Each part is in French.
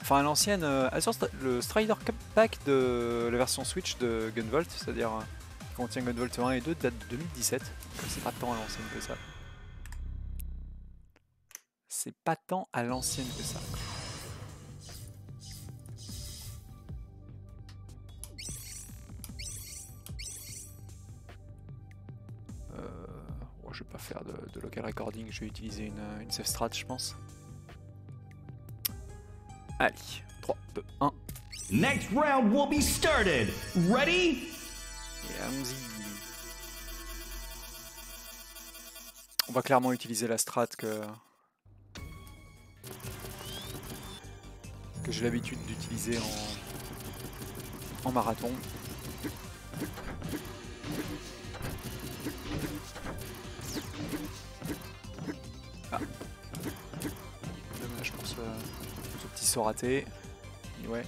Enfin à l'ancienne, le Strider Cup Pack de la version Switch de Gunvolt, c'est-à-dire qui contient Gunvolt 1 et 2, date de 2017. Donc c'est pas tant à l'ancienne que ça. C'est pas tant à l'ancienne que ça. Je vais pas faire de local recording, je vais utiliser une save strat je pense. Allez, 3, 2, 1. Next round will be started. Ready? Et allons-y. On va clairement utiliser la strat que j'ai l'habitude d'utiliser en marathon. Ah. Dommage pour ce petit saut raté. Mais ouais.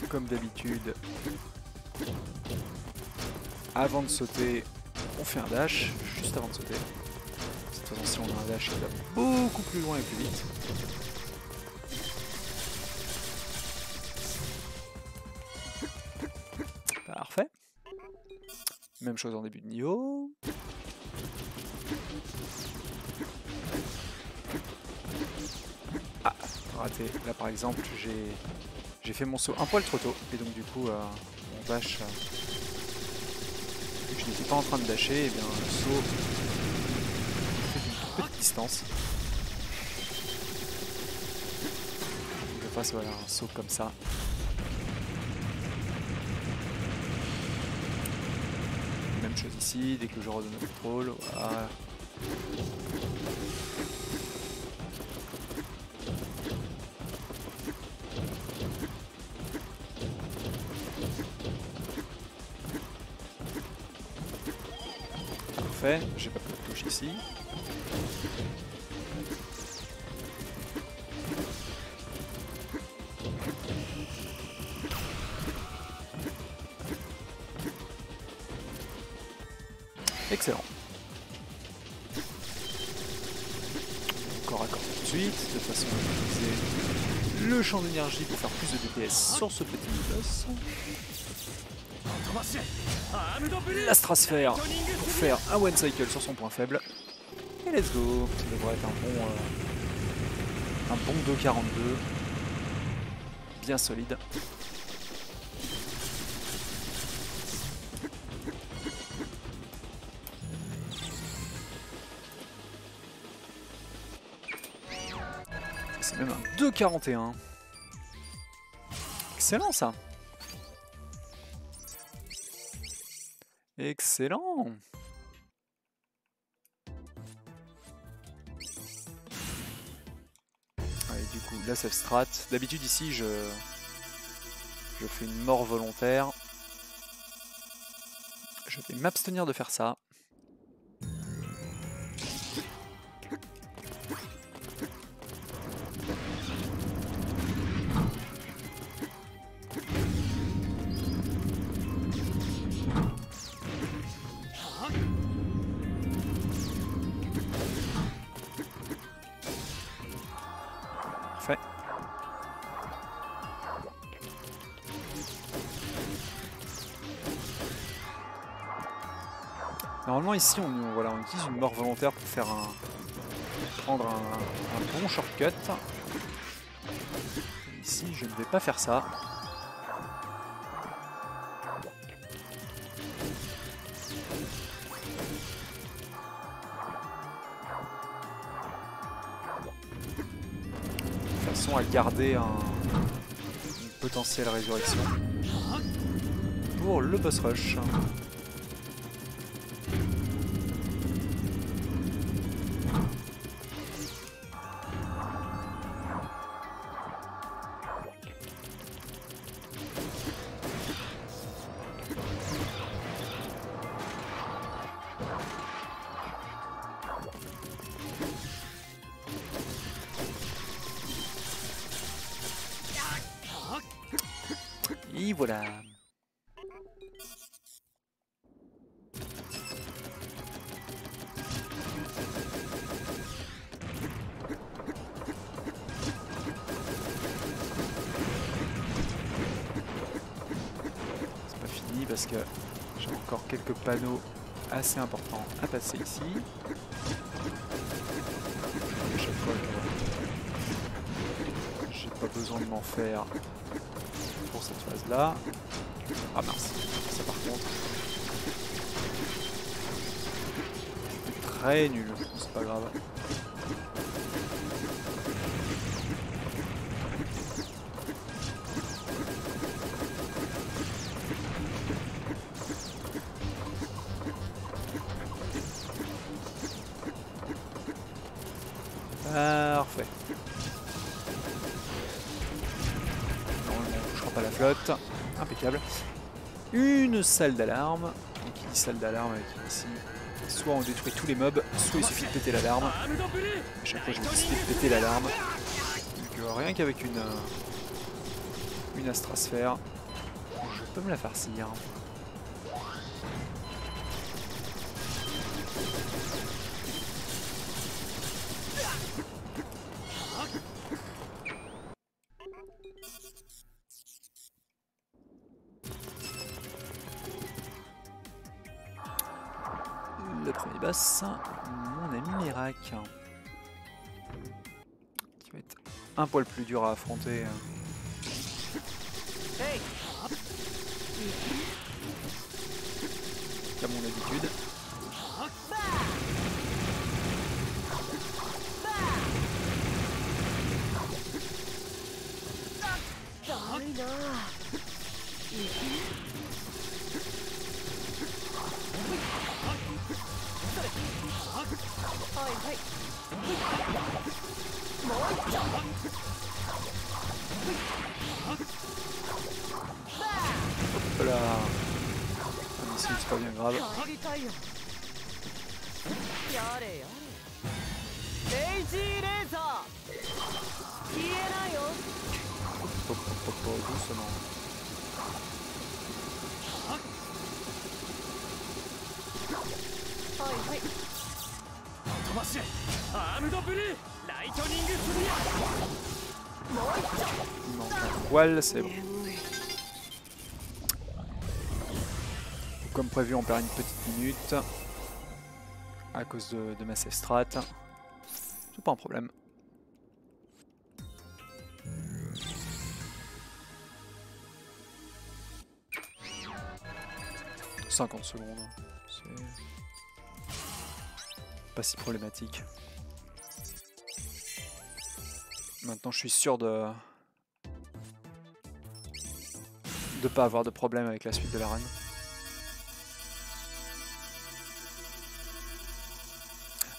Comme d'habitude, avant de sauter, on fait un dash, juste avant de sauter. De toute façon, si on a un dash, il va beaucoup plus loin et plus vite. Parfait. Même chose en début de niveau. Ah, raté. Là par exemple, j'ai fait mon saut un poil trop tôt, et donc du coup, mon dash, vu que je n'étais pas en train de dasher, et bien le saut fait une petite distance. Je passe voilà, un saut comme ça. Même chose ici, dès que je redonne le contrôle, voilà. Parfait, j'ai pas pris de touche ici. Excellent. Encore accord tout de suite. De toute façon, on va utiliser le champ d'énergie pour faire plus de DPS sur ce petit boss. La strasphère pour faire un one cycle sur son point faible. Et let's go. Ça devrait être un bon 2,42. Bien solide. C'est même un 2,41. Excellent ça. Excellent. Allez, du coup, la save strat. D'habitude ici, je fais une mort volontaire. Je vais m'abstenir de faire ça. Parfait. Normalement ici voilà, on utilise une mort volontaire pour faire prendre un bon shortcut. Ici je ne vais pas faire ça. De façon à garder une potentielle résurrection pour le boss rush. Et voilà. C'est pas fini parce que j'ai encore quelques panneaux assez importants à passer ici. À chaque fois, j'ai pas besoin de m'en faire pour cette phase là. Ah mince, ça par contre c'est très nul, c'est pas grave. Parfait. Normalement on ne touchera pas la flotte. Impeccable. Une salle d'alarme. Et qui dit salle d'alarme avec ici, soit on détruit tous les mobs, soit il suffit de péter l'alarme. À chaque fois je vais décider de péter l'alarme. Donc rien qu'avec une astrasphère, je peux me la farcir. Le premier boss, mon ami Mirac, qui va être un poil plus dur à affronter. Qu'à mon habitude. Hop là. Ici c'est pas bien grave. Doucement. Il manque un poil, c'est bon. Comme prévu, on perd une petite minute à cause de ma save strat. C'est pas un problème. « 50 secondes, c'est pas si problématique. » Maintenant, je suis sûr de pas avoir de problème avec la suite de la run.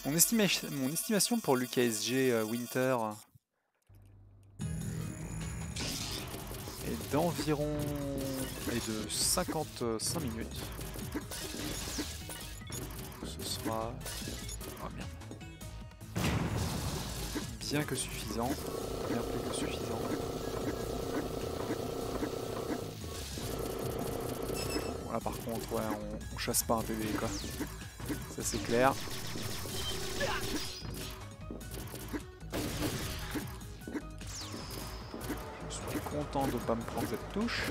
Mon estimation pour l'UKSG Winter est d'environ de 55 minutes. Ce sera bien que suffisant, bien plus que suffisant. Bon, là par contre, ouais, on chasse pas un PV quoi. Ça c'est clair. Je suis content de ne pas me prendre cette touche.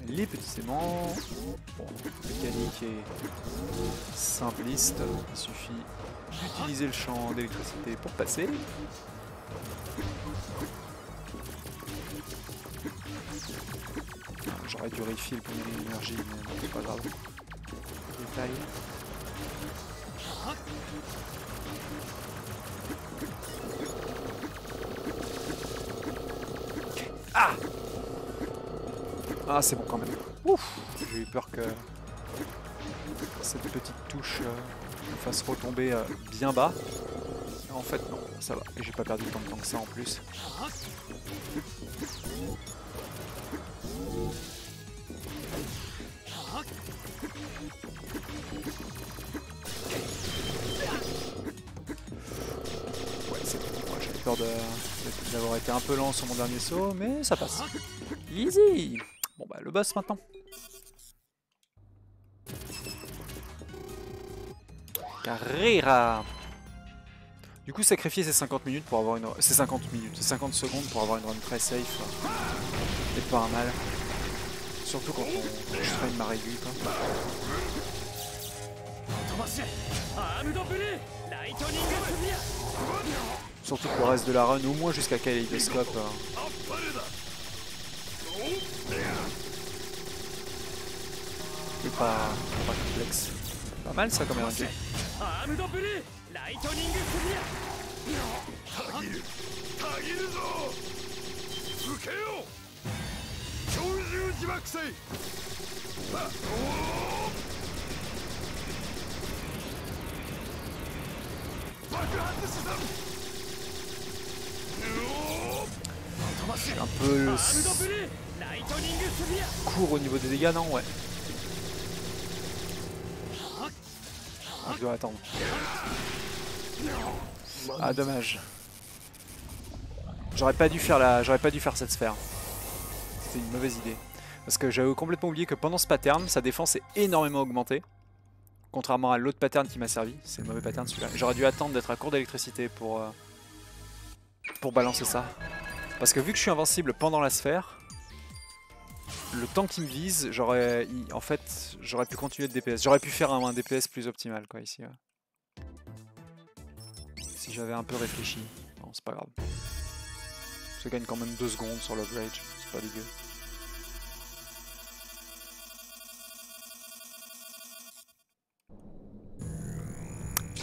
Les petits aimants, bon, mécanique est simpliste, il suffit d'utiliser le champ d'électricité pour passer. J'aurais dû refill pour l'énergie, mais c'est pas grave. Détail. Ah! Ah, c'est bon quand même. Ouf! J'ai eu peur que cette petite touche me fasse retomber bien bas. En fait, non, ça va. Et j'ai pas perdu tant de temps que ça en plus. Ouais, c'est bon. J'avais peur d'avoir été un peu lent sur mon dernier saut, mais ça passe. Easy! Bon bah, le boss maintenant. Carrera! Du coup, sacrifier ces 50 minutes pour avoir une... Ces 50 minutes, ces 50 secondes pour avoir une run très safe. C'est pas un mal. Surtout quand je ferai une marée aiguë, quoi. Surtout pour le reste de la run, au moins jusqu'à Kaleidoscope. C'est pas complexe. Pas mal ça comme énergie. Je suis un peu court au niveau des dégâts, non? Ouais. Ah, je dois attendre. Ah, dommage. J'aurais pas dû faire cette sphère. C'était une mauvaise idée. Parce que j'avais complètement oublié que pendant ce pattern, sa défense est énormément augmentée. Contrairement à l'autre pattern qui m'a servi. C'est le mauvais pattern celui-là. J'aurais dû attendre d'être à court d'électricité pour balancer ça. Parce que vu que je suis invincible pendant la sphère, le temps qu'il me vise, en fait, j'aurais pu continuer de DPS. J'aurais pu faire un DPS plus optimal, quoi, ici. Ouais. Si j'avais un peu réfléchi. Non, c'est pas grave. Ça gagne quand même 2 secondes sur Love Rage. C'est pas dégueu.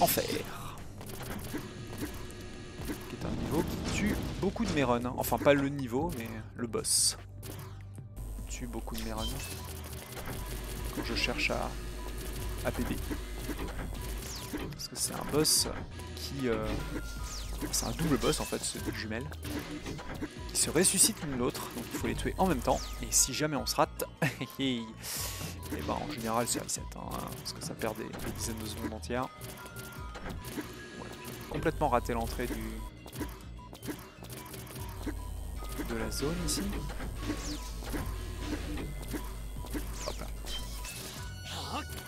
Enfer. Qui est un niveau qui tue beaucoup de mes runs. Enfin, pas le niveau, mais le boss. Tue beaucoup de mes runs. Quand je cherche à PB. Parce que c'est un boss qui... c'est un double boss en fait, c'est deux jumelles. Qui se ressuscitent l'une l'autre, donc il faut les tuer en même temps. Et si jamais on se rate, et ben en général c'est reset, hein, parce que ça perd des dizaines de secondes entières. Voilà, j'ai complètement raté l'entrée de la zone ici. Hop là.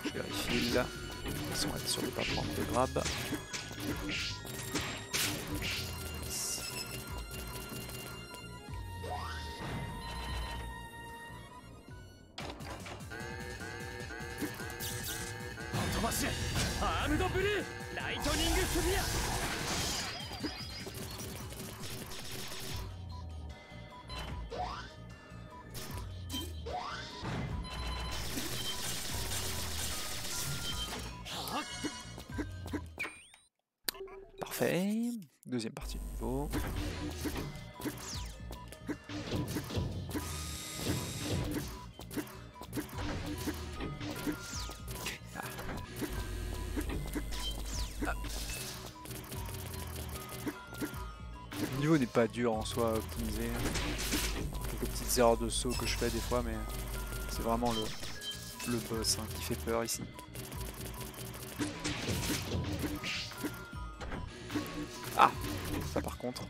Je vérifie là. De toute façon, être sûr de ne pas prendre de grab. Parfait. Deuxième partie du niveau. Ah. Ah. Le niveau n'est pas dur en soi à optimiser. Quelques petites erreurs de saut que je fais des fois, mais c'est vraiment le boss hein, qui fait peur ici. Ah, ça par contre.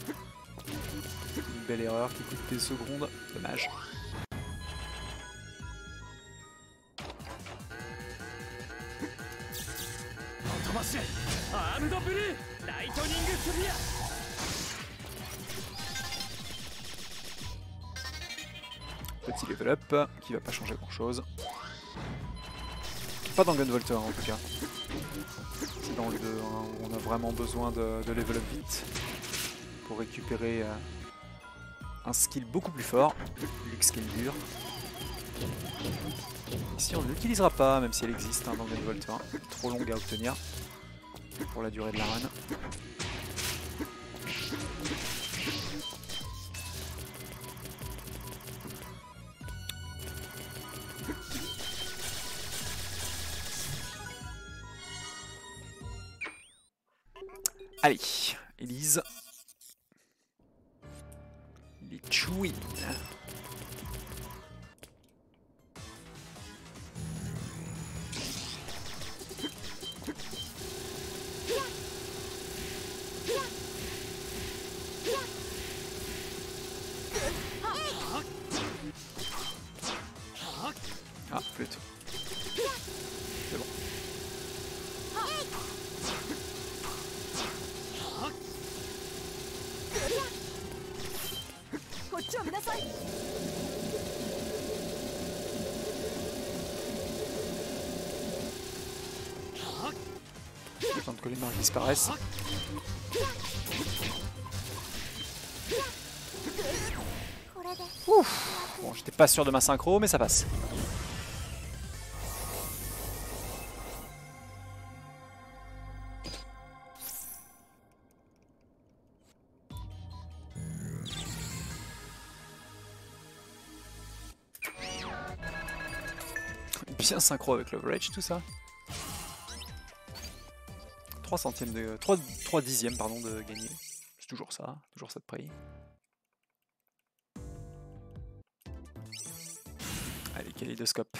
Une belle erreur qui coûte des secondes. Dommage. Petit level up qui va pas changer grand chose. Pas dans Gunvolt 1 en tout cas. C'est dans le 2 hein, où on a vraiment besoin de level up vite pour récupérer un skill beaucoup plus fort, Lux Dur. Ici on ne l'utilisera pas, même si elle existe hein, dans le Volt 1. Trop longue à obtenir pour la durée de la run. Allez, Elise. Les Chouines. Ah, flûte. C'est bon. Attends que les marques disparaissent. Ouf. Bon, j'étais pas sûr de ma synchro, mais ça passe. Bien synchro avec l'overage, tout ça. 3 centièmes de... 3 dixièmes pardon, de gagner. C'est toujours ça de prix. Allez, kaléidoscope.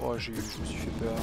Oh, je me suis fait peur.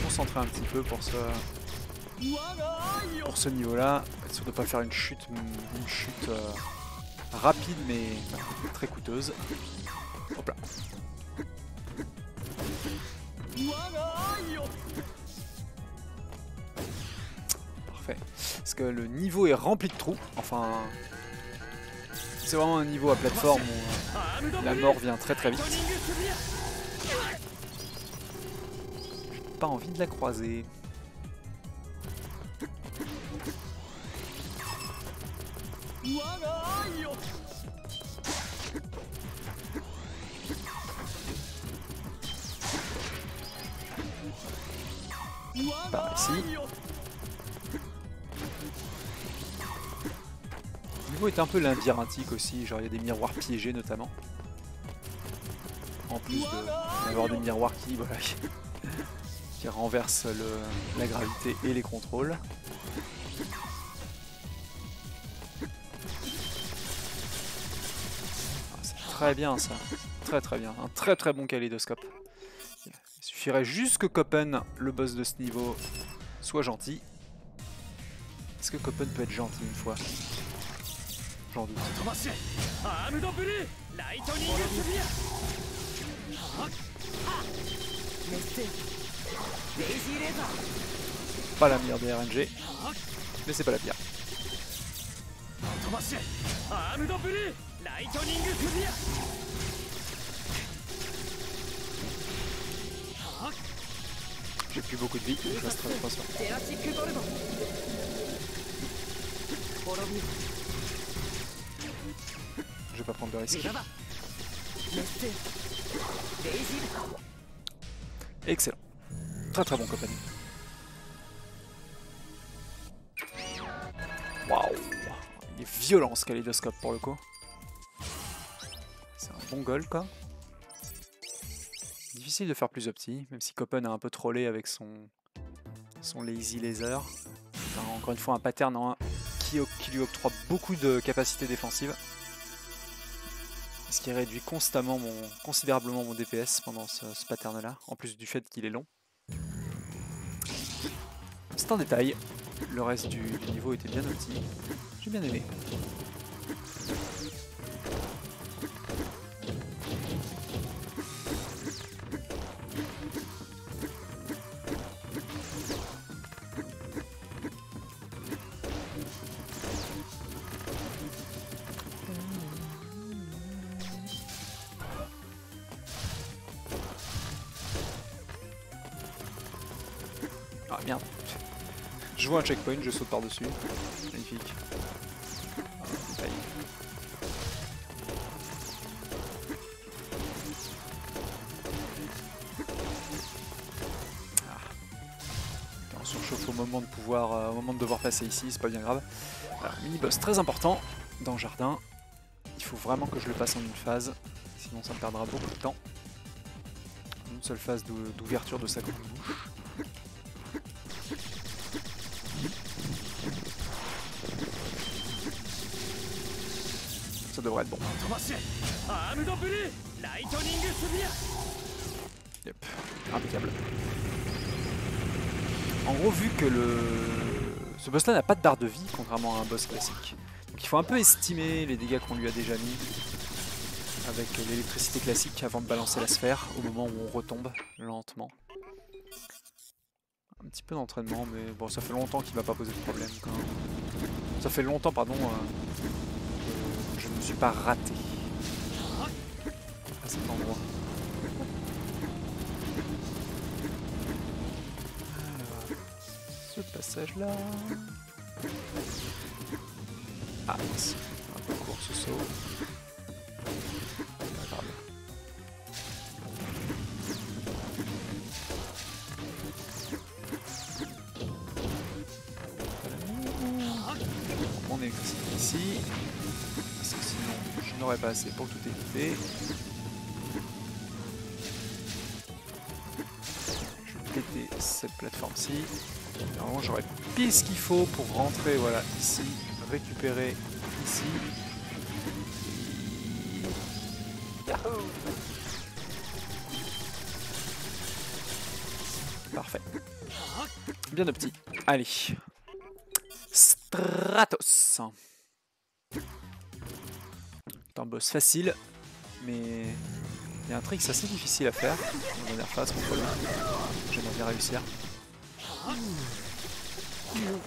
Concentrer un petit peu pour ce niveau-là, être sûr de ne pas faire une chute rapide mais très coûteuse. Hop là. Parfait. Parce que le niveau est rempli de trous. Enfin, c'est vraiment un niveau à plateforme où la mort vient très très vite. Pas envie de la croiser. Par ici. Le niveau est un peu labyrinthique aussi, genre il y a des miroirs piégés notamment. En plus d'avoir des miroirs qui, voilà, qui renversent la gravité et les contrôles. Ah, c'est très bien ça, très très bien, un très très bon kaléidoscope. Il suffirait juste que Copen, le boss de ce niveau, soit gentil. Est-ce que Copen peut être gentil une fois? J'en doute. Pas la meilleure des RNG, mais c'est pas la pire. J'ai plus beaucoup de vie, je reste très attention. Je vais pas prendre de risque. Excellent. Très très bon Copen. Waouh. Il est violent ce kaléidoscope pour le coup. C'est un bon goal quoi. Difficile de faire plus opti, même si Copen a un peu trollé avec son lazy laser. Encore une fois un pattern qui lui octroie beaucoup de capacités défensives. Ce qui réduit considérablement mon DPS pendant ce pattern là, en plus du fait qu'il est long. C'est un détail, le reste du niveau était bien opti, j'ai bien aimé. Ah merde. Je vois un checkpoint, je saute par-dessus. Magnifique. Ah, détail. Ah. On surchauffe au moment de pouvoir, au moment de devoir passer ici, c'est pas bien grave. Alors, mini-boss très important dans le jardin. Il faut vraiment que je le passe en une phase, sinon ça me perdra beaucoup de temps. Une seule phase d'ouverture de sa grande bouche. Ça devrait être bon. Yep, impeccable. En gros, vu que ce boss là n'a pas de barre de vie, contrairement à un boss classique, donc il faut un peu estimer les dégâts qu'on lui a déjà mis avec l'électricité classique avant de balancer la sphère au moment où on retombe lentement. Un petit peu d'entraînement, mais bon, ça fait longtemps qu'il ne va pas poser de problème quand même. Ça fait longtemps, pardon, que je ne me suis pas raté à cet endroit. Alors, ce passage-là... Ah, mince, un peu court ce saut. Pas grave. Mon électricité ici, parce que sinon je n'aurais pas assez pour tout éviter. Je vais péter cette plateforme-ci. Normalement j'aurais pile ce qu'il faut pour rentrer, voilà, ici, récupérer ici. Yahoo! Parfait. Bien de petit. Allez. Stratos. C'est un boss facile, mais il y a un trick assez difficile à faire dans la dernière phase contre lui. J'aimerais bien réussir.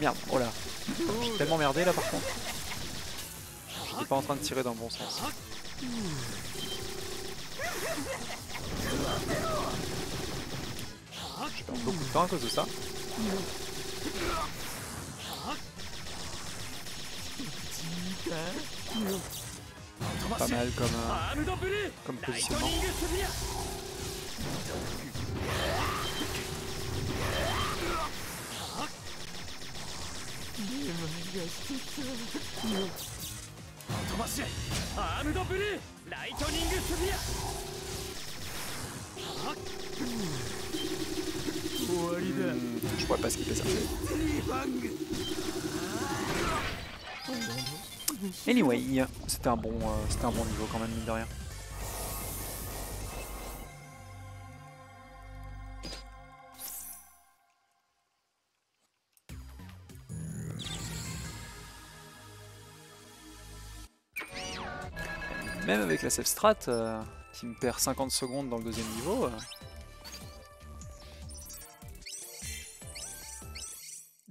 Merde, oh là. J'ai tellement merdé là par contre. J'étais pas en train de tirer dans le bon sens. Je perds beaucoup de temps à cause de ça. Pas mal comme positionnement. Je pourrais pas skipper ça. Anyway, c'était un bon niveau quand même, mine de rien. Même avec la save strat, qui me perd 50 secondes dans le deuxième niveau,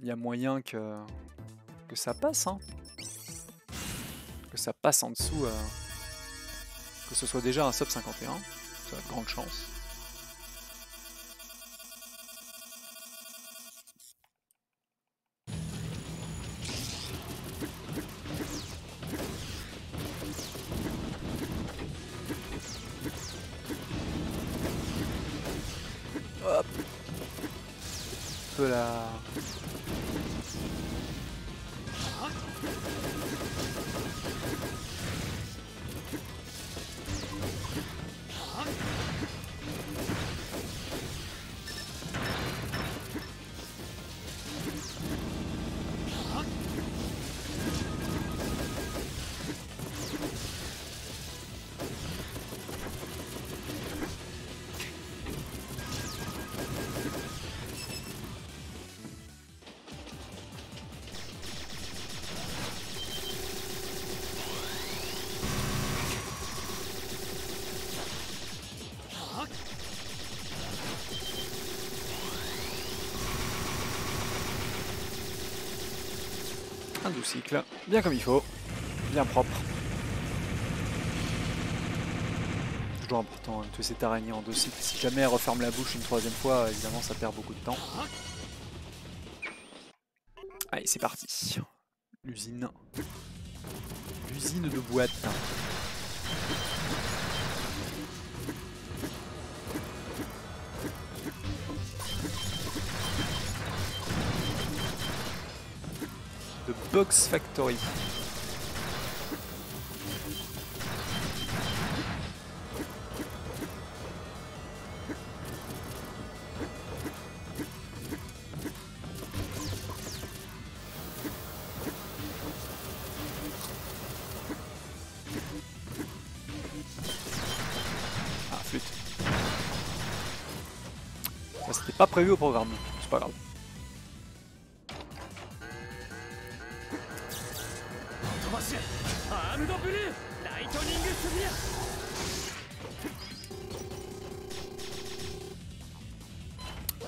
il y a moyen que ça passe, hein. Que ça passe en dessous, que ce soit déjà un sub 51, ça a de grandes chances. la... Un doux cycle, bien comme il faut, bien propre. Toujours important de tuer cette araignée en 2 cycles. Si jamais elle referme la bouche une 3e fois, évidemment ça perd beaucoup de temps. Allez, c'est parti. L'usine. L'usine de boîte. The Box Factory. Ah, flûte. Ça c'était pas prévu au programme, c'est pas grave.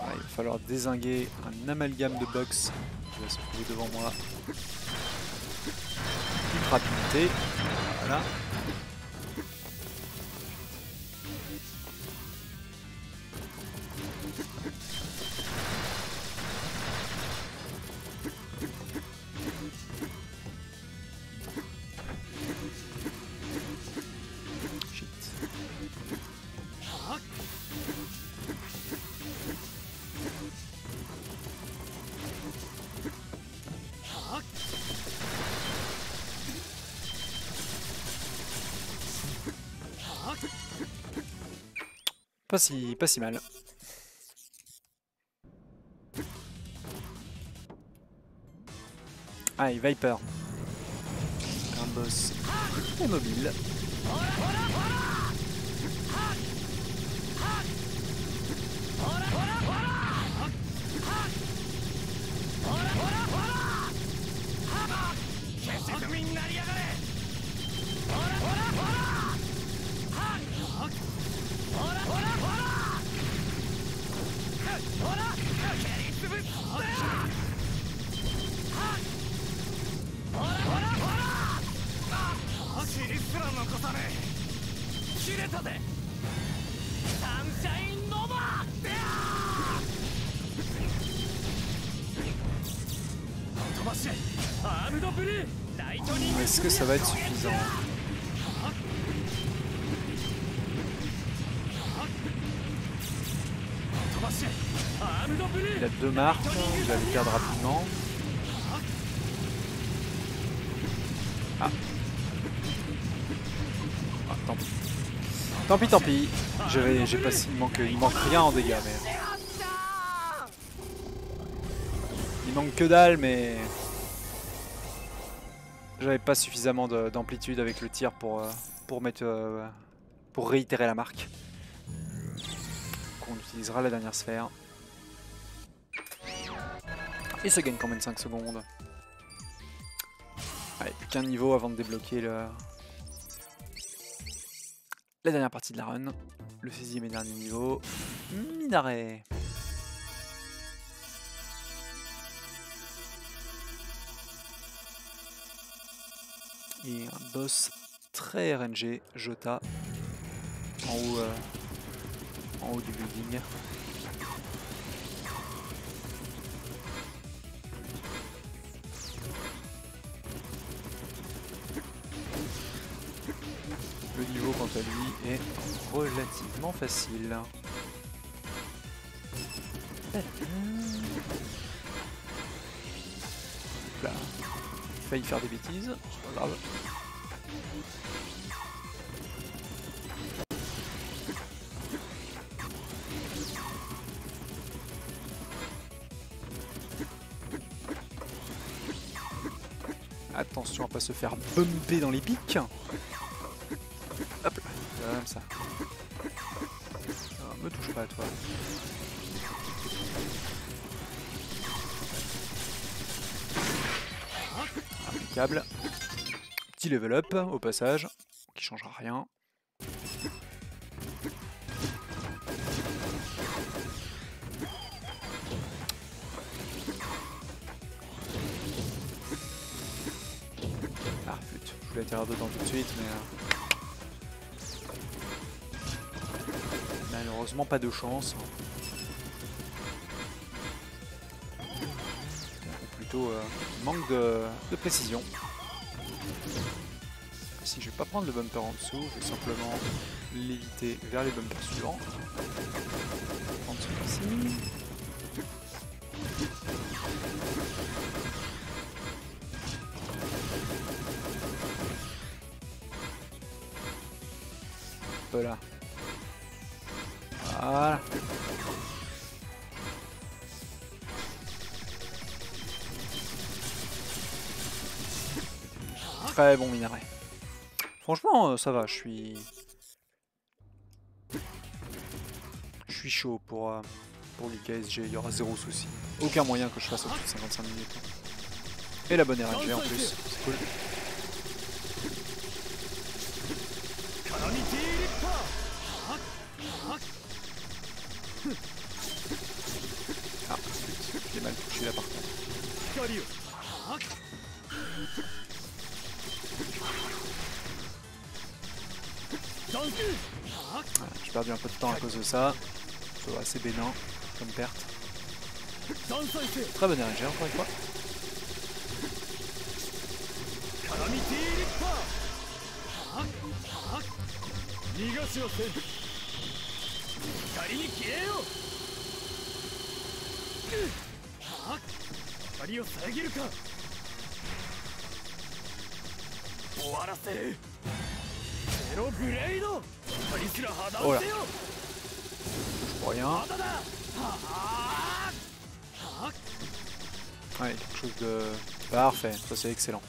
Ah, il va falloir dézinguer un amalgame de box qui va se trouver devant moi. Toute rapidité. Voilà. Pas si mal. Allez, Viper. Un boss très mobile. Est-ce que ça va être suffisant? Il a 2 marques, il va les perdre rapidement. Ah. Ah, tant pis. Tant pis, tant pis. J'ai pas, il manque rien en dégâts, mais... Il manque que dalle, mais... J'avais pas suffisamment d'amplitude avec le tir pour réitérer la marque. Donc on utilisera la dernière sphère. Et ça gagne quand même 5 secondes. Allez, plus qu'un niveau avant de débloquer la dernière partie de la run. Le 16e et dernier niveau. Minaret. Et un boss très RNG, Jota, en haut du building. Le niveau quant à lui est relativement facile. Hop là. Failli faire des bêtises, c'est pas grave. Attention à pas se faire bumper dans les pics. Hop là, comme ça. Non, me touche pas toi. Impeccable. Petit level up au passage, qui changera rien. Ah flûte, je voulais atterrir dedans tout de suite, mais malheureusement pas de chance. Plutôt manque de précision. Si je vais pas prendre le bumper en dessous, je vais simplement l'éviter vers les bumpers suivants. Prendre celui-ci. Voilà. Voilà. Très bon minerai. Franchement, ça va, je suis chaud pour l'IKSG, il y aura zéro souci. Aucun moyen que je fasse au-dessus de 55 minutes. Et la bonne RNG en plus, c'est cool. Ah, je l'ai mal touché là par contre. Voilà, j'ai perdu un peu de temps à cause de ça. C'est assez bénin comme perte. Très bonne RNG encore une fois. Oh là. Je vois rien. Ouais, quelque chose de parfait, ça c'est excellent.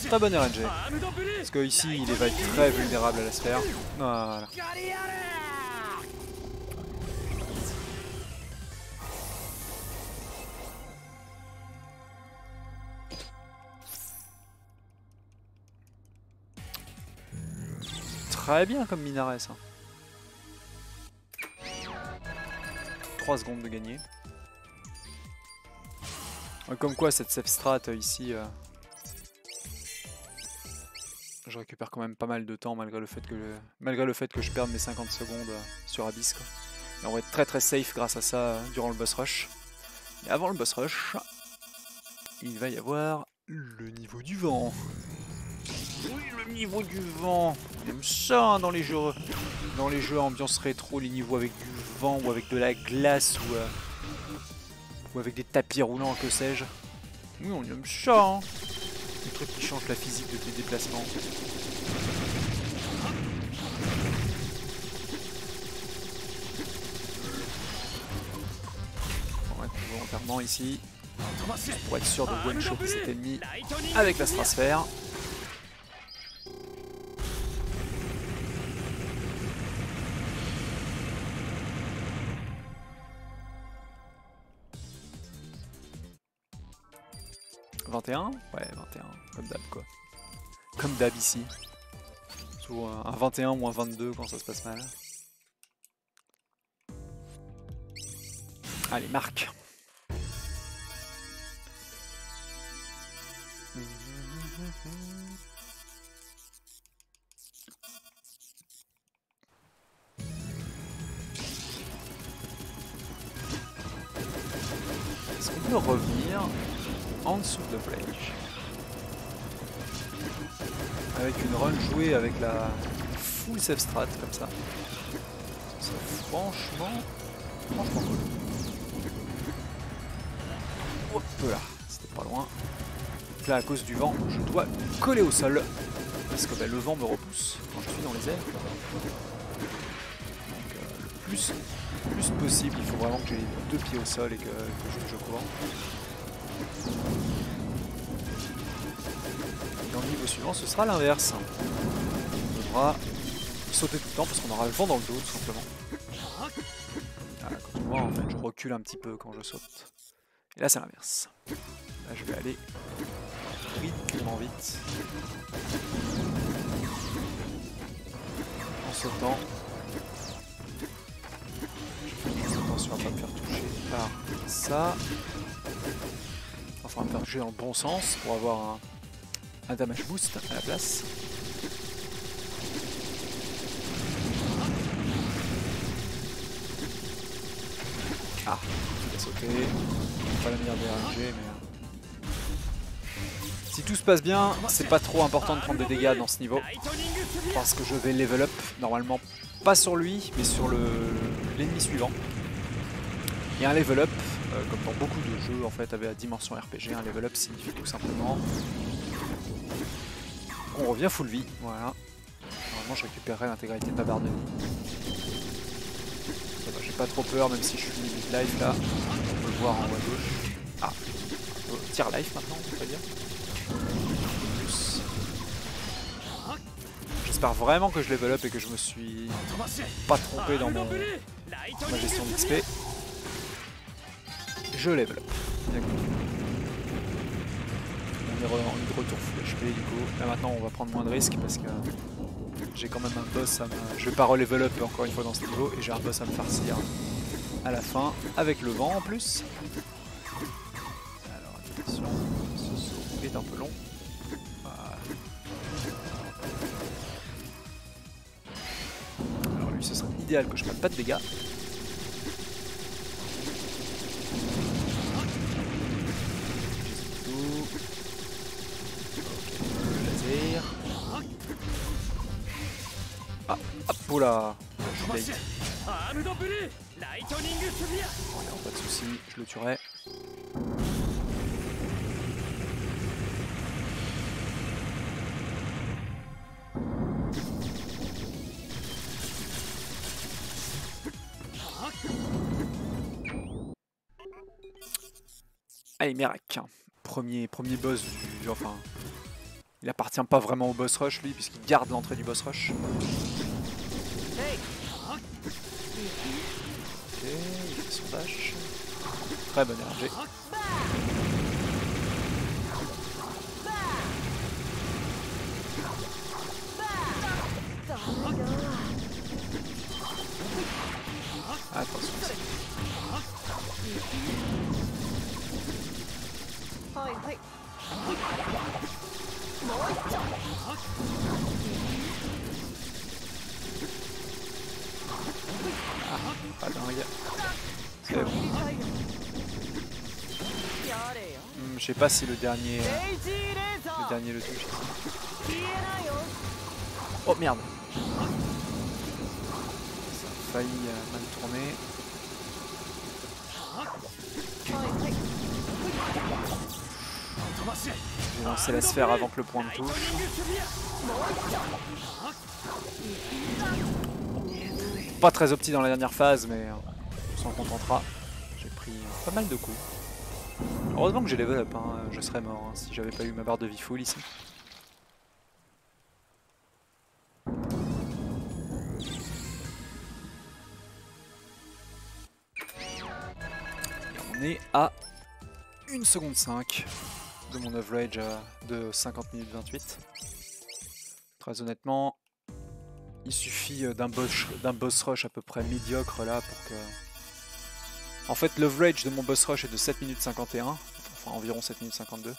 Très bonne RNG. Parce que ici il va être très vulnérable à la sphère. Voilà. Très bien comme minaret ça. 3 secondes de gagner. Comme quoi cette safe strat ici, je récupère quand même pas mal de temps malgré le fait que je perde mes 50 secondes sur Abyss, quoi. Et on va être très safe grâce à ça durant le boss rush. Mais avant le boss rush, il va y avoir le niveau du vent. Oui, le niveau du vent. On aime ça hein, dans les jeux ambiance rétro, les niveaux avec du vent ou avec de la glace ou avec des tapis roulants, que sais-je. Oui, on aime ça. Hein. Le truc qui change la physique de tes déplacements. On va être volontairement ici pour être sûr de one-shot cet ennemi avec la strasphère. « 21 » Ouais, 21, comme d'hab quoi. Comme d'hab ici. Toujours un 21 ou un 22 quand ça se passe mal. Allez, marque. Est-ce qu'on peut revenir en dessous de Flèche avec une run jouée avec la full safe strat comme ça? C'est franchement cool. Hop là, c'était pas loin. Donc là, à cause du vent, je dois coller au sol. Parce que bah, le vent me repousse quand je suis dans les airs. Donc le plus possible, il faut vraiment que j'ai les deux pieds au sol et que je cours. Dans le niveau suivant, ce sera l'inverse. On devra sauter tout le temps parce qu'on aura le vent dans le dos tout simplement. Voilà, comme tu vois, en fait, je recule un petit peu quand je saute. Et là, c'est l'inverse. Là, je vais aller ridiculement vite. En sautant. Attention à ne pas me faire toucher par ça. Enfin, me faire toucher dans le bon sens pour avoir un damage boost à la place. Ah, il a sauté. Pas la meilleure des RNG, mais... Si tout se passe bien, c'est pas trop important de prendre des dégâts dans ce niveau. Parce que je vais level up, normalement pas sur lui, mais sur l'ennemi suivant. Et un level up, comme dans beaucoup de jeux en fait avec la dimension RPG, un level up signifie tout simplement qu'on revient full vie. Voilà. Normalement je récupérerai l'intégralité de ma barre de vie. Ça va, j'ai pas trop peur même si je suis mid-life là. On peut le voir en haut à gauche. Ah, tier life maintenant, on peut dire. J'espère vraiment que je level up et que je me suis pas trompé dans ma gestion d'XP. Je level up. On est de retour full HP du coup. Là maintenant on va prendre moins de risques parce que j'ai quand même un boss à me... Je vais pas re-level up encore une fois dans ce niveau et j'ai un boss à me farcir à la fin avec le vent en plus. Alors attention, ce saut est un peu long. Voilà. Alors lui ce serait idéal que je prenne pas de dégâts. Ah, hop, oula, je suis late. Bon, pas de soucis, je le tuerai. Allez, Merak, premier boss du... Enfin, il appartient pas vraiment au boss rush lui, puisqu'il garde l'entrée du boss rush. Ok, il fait son dash. Très bonne RNG. Attention ici. Ah, pas dingue. C'est bon. Je sais pas si le dernier le touche. Oh merde. Ça a failli mal tourner. J'ai lancé la sphère avant que le point de touche. Pas très opti dans la dernière phase, mais on s'en contentera. J'ai pris pas mal de coups. Heureusement que j'ai level up, hein. Je serais mort hein, si j'avais pas eu ma barre de vie full ici. Et on est à 1 seconde 5 de mon average de 50 minutes 28. Très honnêtement, il suffit d'un boss rush à peu près médiocre là pour que... En fait, l'average de mon boss rush est de 7 minutes 51, enfin environ 7 minutes 52.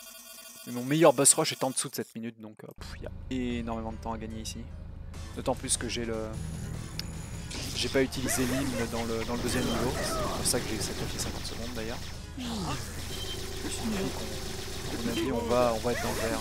Mais mon meilleur boss rush est en dessous de 7 minutes, donc il y a énormément de temps à gagner ici. D'autant plus que j'ai j'ai pas utilisé l'hymne dans le deuxième niveau, c'est pour ça que j'ai sacrifié 50 secondes d'ailleurs. À mon avis, on va être dans le vert.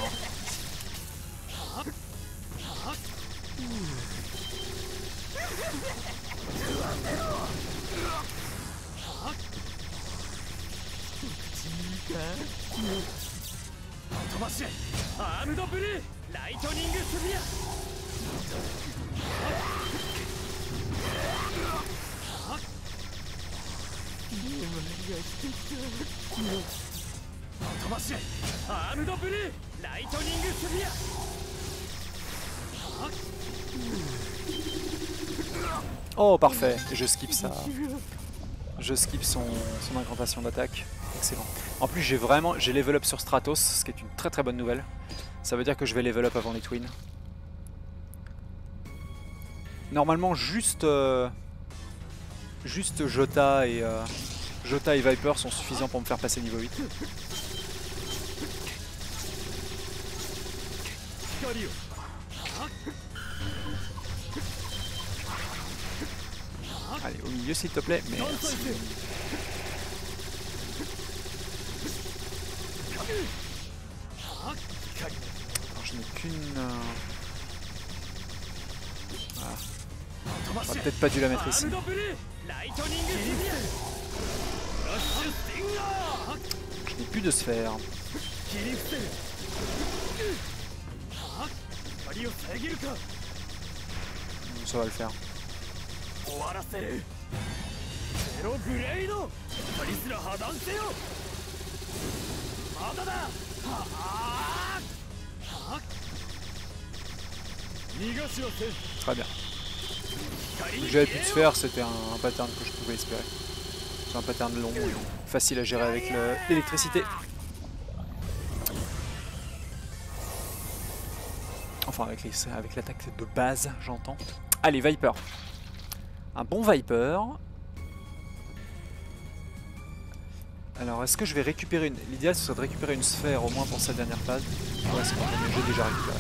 Oh parfait, je skip ça. Je skip son incantation d'attaque. Excellent. En plus j'ai level up sur Stratos, ce qui est une très très bonne nouvelle. Ça veut dire que je vais level up avant les twins. Normalement juste Jota et Viper sont suffisants pour me faire passer niveau 8. Allez, au milieu s'il te plaît. Merci. Alors, je n'ai qu'une... Voilà. J'aurais peut-être pas dû la mettre ici. Je n'ai plus de sphère. Ça va le faire. Très bien. J'avais plus de sphère, c'était un pattern que je pouvais espérer. C'est un pattern long et facile à gérer avec l'électricité. Enfin avec l'attaque de base, j'entends. Allez, Viper. Un bon Viper. Alors est-ce que je vais récupérer une... L'idéal ce serait de récupérer une sphère au moins pour sa dernière phase. Ouais, c'est bon, j'ai déjà récupéré.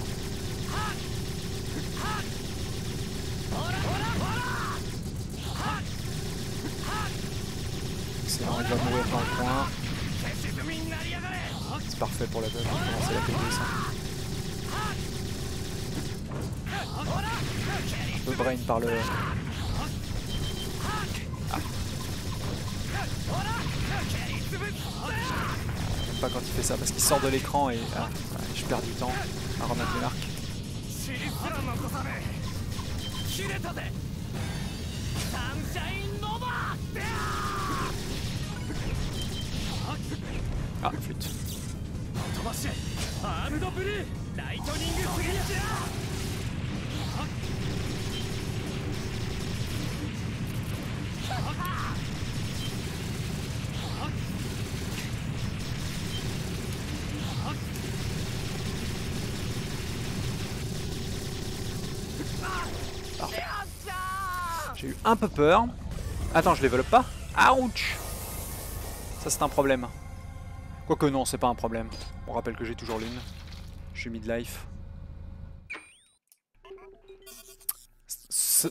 Excellent, il va mourir dans le coin. C'est parfait pour la bug, on va commencer la P2 ça. Le brain par le... Ah. J'aime pas quand il fait ça parce qu'il sort de l'écran et je perds du temps à remettre les marques. Ah, flûte. Parfait. J'ai eu un peu peur. Attends, je développe pas. Ouch! Ça c'est un problème. Quoique non, c'est pas un problème. On rappelle que j'ai toujours l'une. Je suis mid-life.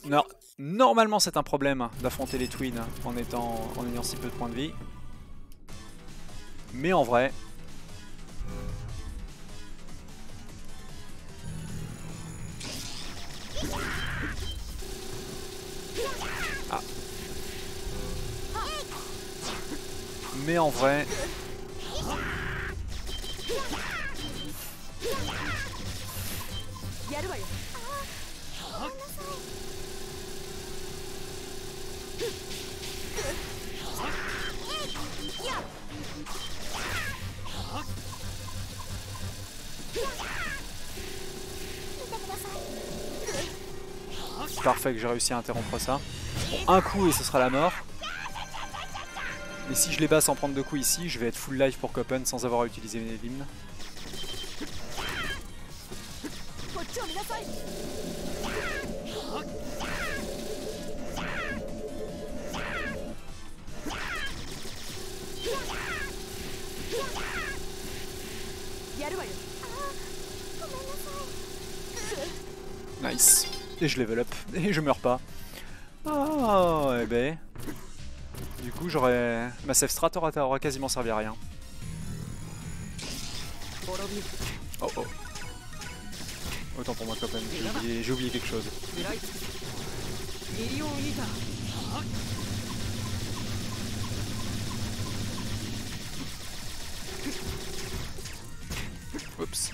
Non, normalement c'est un problème d'affronter les twins en ayant si peu de points de vie. Mais en vrai... Ah. Mais en vrai... C'est parfait que j'ai réussi à interrompre ça. Bon, un coup et ce sera la mort. Et si je les bats sans prendre de coups ici, je vais être full life pour Copen sans avoir à utiliser mes hymnes. Nice. Et je level up. Et je meurs pas. Oh, eh ben... Du coup, ma safe strat aura quasiment servi à rien. Oh oh. Autant pour moi, Copen. J'ai oublié quelque chose. Oups.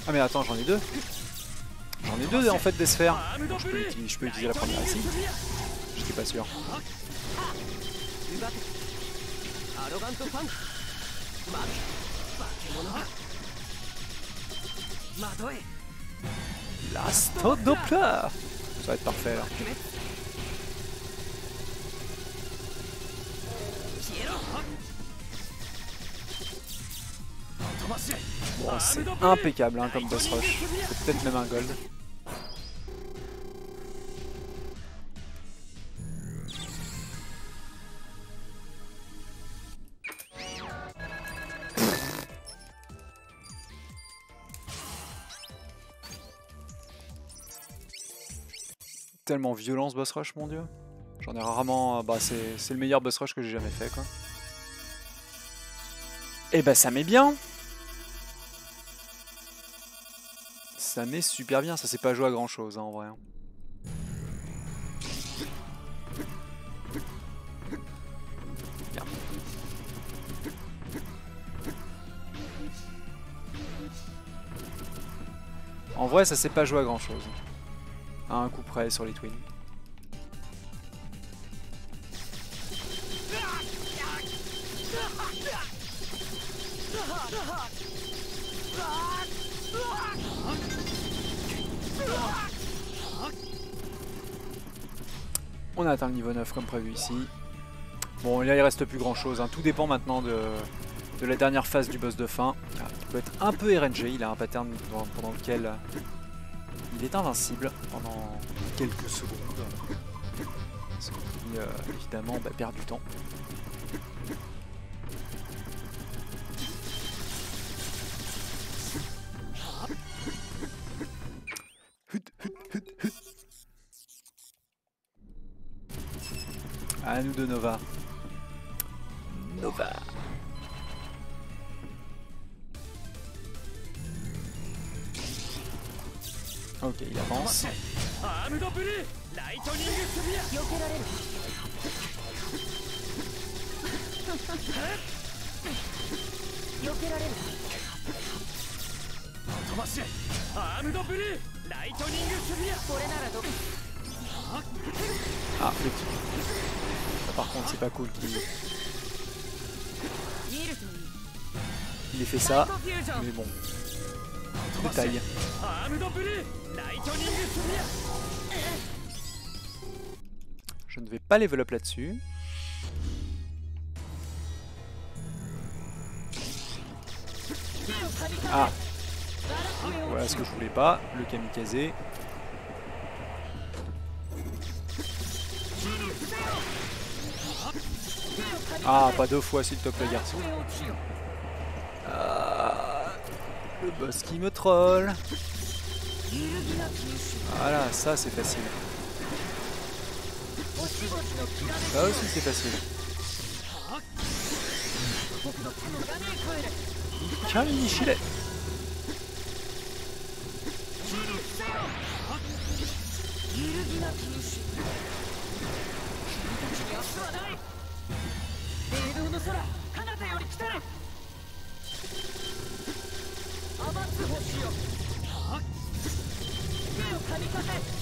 Ah mais attends, j'en ai deux. J'en ai deux en fait des sphères. Bon, je peux utiliser la première ici. J'étais pas sûr. L'Astro Doppler. Ça va être parfait là. Bon, c'est impeccable hein, comme boss rush. C'est peut-être même un gold. Tellement violent ce boss rush, mon dieu. J'en ai rarement... Bah c'est le meilleur boss rush que j'ai jamais fait quoi. Et bah ça met bien. Ça met super bien, ça s'est pas joué à grand chose hein, en vrai. Bien. En vrai ça s'est pas joué à grand chose. À un coup près sur les twins. On a atteint le niveau 9 comme prévu ici. Bon là il reste plus grand chose, hein. Tout dépend maintenant de la dernière phase du boss de fin. Il peut être un peu RNG, il a un pattern pendant lequel il est invincible pendant quelques secondes. Ce qui évidemment perd du temps. À nous de Nova. Nova. Ok, il avance. Ah, flûte. Ça, par contre, c'est pas cool qu'il ait fait ça, mais bon. Détail. Je ne vais pas level up là-dessus. Ah, voilà ce que je voulais pas, le kamikaze. Ah, pas deux fois s'il te plaît garçon. Ah, le boss qui me troll. Voilà, ça c'est facile. Ça aussi c'est facile. Kamichile.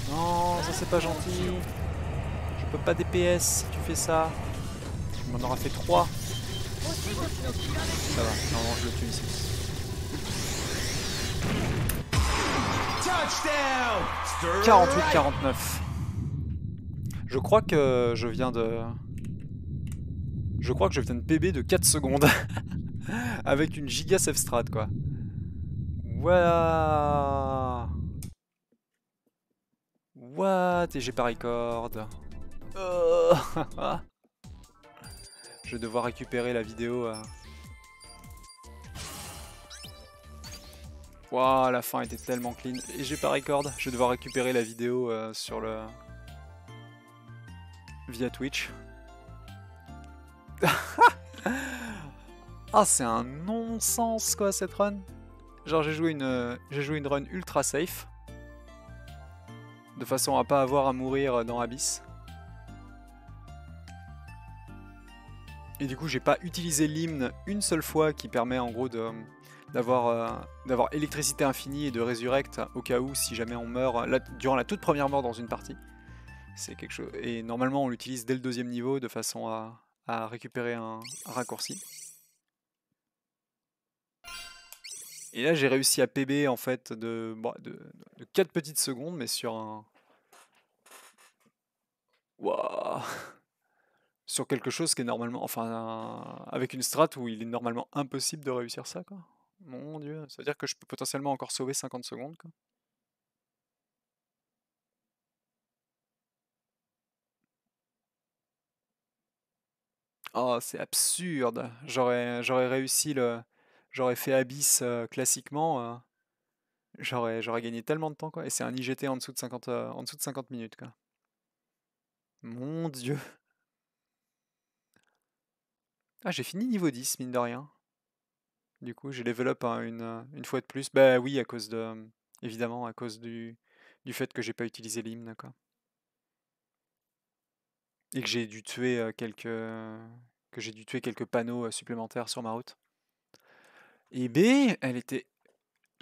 Non, ça c'est pas gentil. Je peux pas DPS si tu fais ça. Tu m'en auras fait 3. Ça va, normalement je le tue ici. 48-49. Je crois que je viens de... Je crois que je viens de PB de 4 secondes. Avec une giga save strat quoi. Voilà. What? Et j'ai pas record. Je vais devoir récupérer la vidéo. Waouh, la fin était tellement clean. Et j'ai pas record. Je vais devoir récupérer la vidéo sur le... via Twitch. Ah, c'est un non-sens quoi cette run. Genre j'ai joué une run ultra safe. De façon à pas avoir à mourir dans Abyss. Et du coup, j'ai pas utilisé l'hymne une seule fois qui permet en gros d'avoir électricité infinie et de résurrect au cas où si jamais on meurt durant la toute première mort dans une partie. C'est quelque chose. Et normalement, on l'utilise dès le 2e niveau de façon à récupérer un raccourci. Et là, j'ai réussi à PB en fait de 4 petites secondes, mais sur un. Waouh! Sur quelque chose qui est normalement. Enfin, avec une strat où il est normalement impossible de réussir ça, quoi. Mon dieu, ça veut dire que je peux potentiellement encore sauver 50 secondes, quoi. Oh, c'est absurde! J'aurais réussi le. J'aurais fait Abyss classiquement. J'aurais gagné tellement de temps, quoi. Et c'est un IGT en dessous de 50 minutes, quoi. Mon dieu! Ah, j'ai fini niveau 10, mine de rien. Du coup, j'ai level up hein, une fois de plus. Bah oui, à cause de. Évidemment, à cause du fait que j'ai pas utilisé l'hymne, quoi. Et que j'ai dû tuer quelques panneaux supplémentaires sur ma route. Et B, elle était.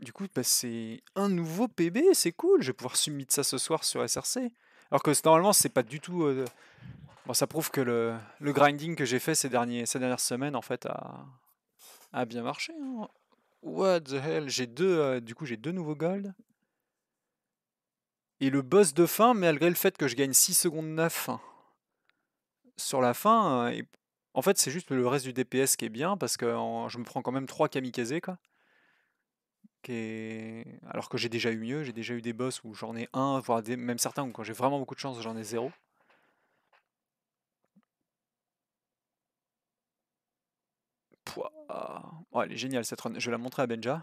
Du coup, bah, c'est un nouveau PB, c'est cool. Je vais pouvoir submit ça ce soir sur SRC. Alors que normalement, c'est pas du tout. Bon, ça prouve que le grinding que j'ai fait ces dernières semaines, en fait, a bien marché. Hein. What the hell? Du coup, j'ai 2 nouveaux gold. Et le boss de fin, malgré le fait que je gagne 6 secondes 9 sur la fin, en fait, c'est juste le reste du DPS qui est bien parce que je me prends quand même 3 kamikazes, quoi. Alors que j'ai déjà eu mieux, j'ai déjà eu des boss où j'en ai un, voire même certains où quand j'ai vraiment beaucoup de chance, j'en ai 0. Pouah. Oh, elle est géniale cette run. Je vais la montrer à Benja.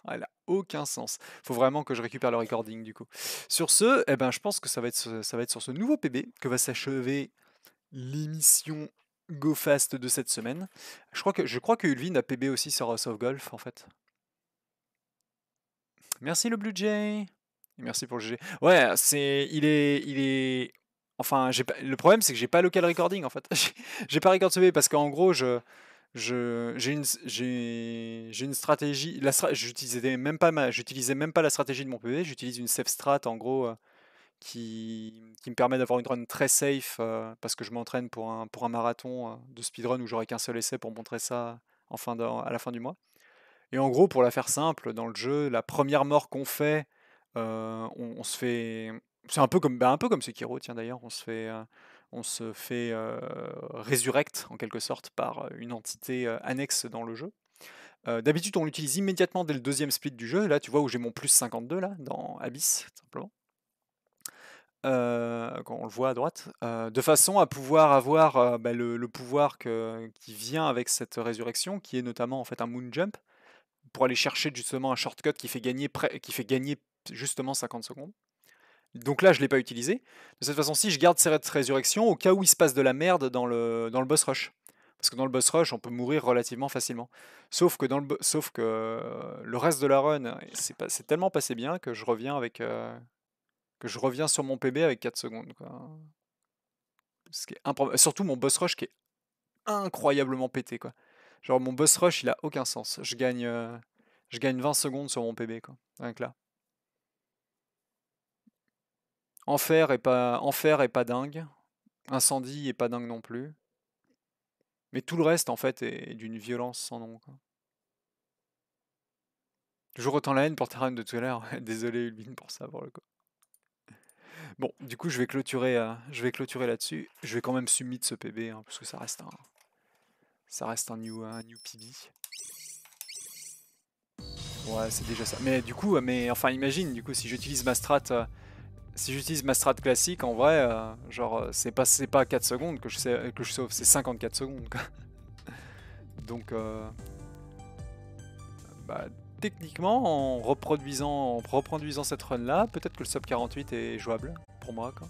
Elle a aucun sens. Faut vraiment que je récupère le recording du coup. Sur ce, eh ben, je pense que ça va être sur ce nouveau PB que va s'achever l'émission Go Fast de cette semaine. Je crois que Ulvin a PB aussi sur House of Golf en fait. Merci le Blue Jay. Et merci pour le GG. Ouais, enfin, le problème c'est que j'ai pas local recording en fait. J'ai pas record PB parce qu'en gros j'ai une stratégie. J'utilisais même pas la stratégie de mon PV. J'utilise une safe strat en gros qui me permet d'avoir une run très safe parce que je m'entraîne pour un marathon de speedrun où j'aurai qu'un seul essai pour montrer ça à la fin du mois. Et en gros, pour la faire simple, dans le jeu, la première mort qu'on fait, on se fait. C'est un peu comme Sekiro, tiens d'ailleurs, on se fait resurrect en quelque sorte par une entité annexe dans le jeu. D'habitude, on l'utilise immédiatement dès le 2e split du jeu. Là, tu vois où j'ai mon plus 52 là, dans Abyss, simplement. Quand on le voit à droite, de façon à pouvoir avoir bah, le pouvoir qui vient avec cette résurrection, qui est notamment en fait un moon jump, pour aller chercher justement un shortcut qui fait gagner justement 50 secondes. Donc là, je ne l'ai pas utilisé. De cette façon-ci, je garde cette résurrection au cas où il se passe de la merde dans le boss rush. Parce que dans le boss rush, on peut mourir relativement facilement. Sauf que le reste de la run, c'est tellement passé bien que je reviens sur mon PB avec 4 secondes. Quoi. Surtout mon boss rush qui est incroyablement pété. Quoi. Genre mon boss rush, il a aucun sens. Je gagne 20 secondes sur mon PB. Quoi. Rien que là. Enfer est pas dingue. Incendie est pas dingue non plus. Mais tout le reste, en fait, est d'une violence sans nom. Quoi. Toujours autant la haine pour ta run de tout à l'heure. Désolé, Ulvin, pour ça, pour le coup. Bon, du coup, je vais clôturer là-dessus. Je vais quand même submit ce PB, hein, parce que ça reste un new PB. Ouais, c'est déjà ça. Mais du coup, enfin, imagine, du coup, si j'utilise ma strat classique, en vrai, genre, c'est pas 4 secondes que je sauve, c'est 54 secondes. Quoi. Donc, bah, techniquement, en reproduisant cette run là, peut-être que le sub 48 est jouable pour moi. Quoi.